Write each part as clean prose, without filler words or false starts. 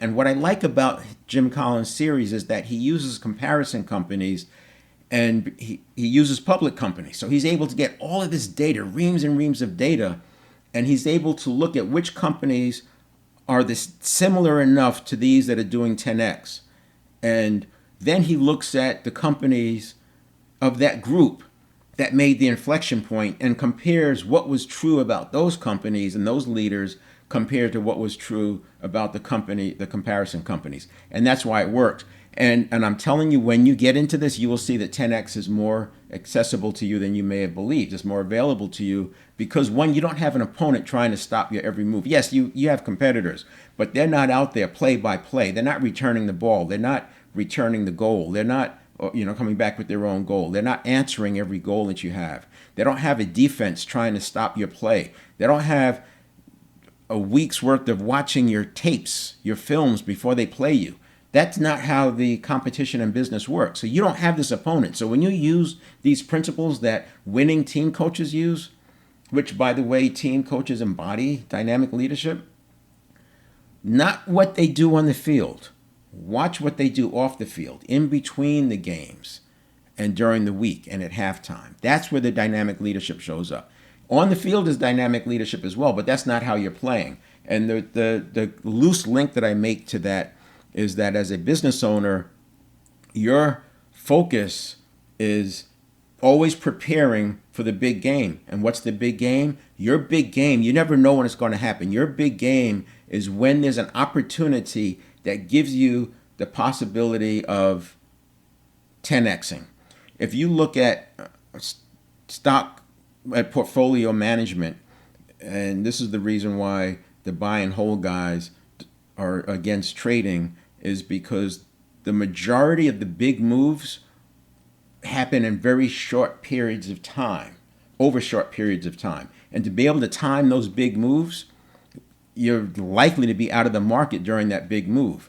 And what I like about Jim Collins' series is that he uses comparison companies and he uses public companies. So he's able to get all of this data, reams and reams of data, and he's able to look at which companies are this similar enough to these that are doing 10x. And then he looks at the companies of that group that made the inflection point and compares what was true about those companies and those leaders compared to what was true about the comparison companies. And that's why it worked. And I'm telling you, when you get into this, you will see that 10x is more accessible to you than you may have believed. It's more available to you because, one, you don't have an opponent trying to stop your every move. Yes, you have competitors, but they're not out there play by play. They're not returning the ball. They're not returning the goal. They're not coming back with their own goal. They're not answering every goal that you have. They don't have a defense trying to stop your play. They don't have a week's worth of watching your tapes, your films before they play you. That's not how the competition and business works. So you don't have this opponent. So when you use these principles that winning team coaches use, which, by the way, team coaches embody dynamic leadership, not what they do on the field. Watch what they do off the field, in between the games and during the week and at halftime. That's where the dynamic leadership shows up. On the field is dynamic leadership as well, but that's not how you're playing. And the loose link that I make to that is that as a business owner, your focus is always preparing for the big game. And what's the big game? Your big game, you never know when it's going to happen. Your big game is when there's an opportunity that gives you the possibility of 10xing. If you look at stock, at portfolio management, and this is the reason why the buy and hold guys are against trading, is because the majority of the big moves happen in very short periods of time, over short periods of time. And to be able to time those big moves, you're likely to be out of the market during that big move.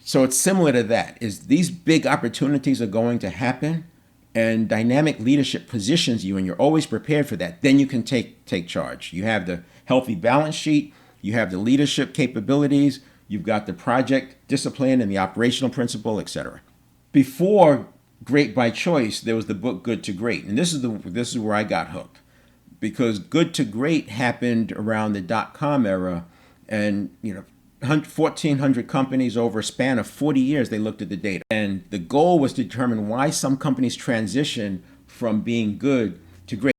So it's similar to that, is these big opportunities are going to happen, and dynamic leadership positions you, and you're always prepared for that. Then you can take charge. You have the healthy balance sheet, you have the leadership capabilities, you've got the project discipline and the operational principle, etc. Before Great by Choice, there was the book Good to Great, and this is where I got hooked, because Good to Great happened around the dot-com era, and 1,400 companies over a span of 40 years, they looked at the data. And the goal was to determine why some companies transition from being good to great.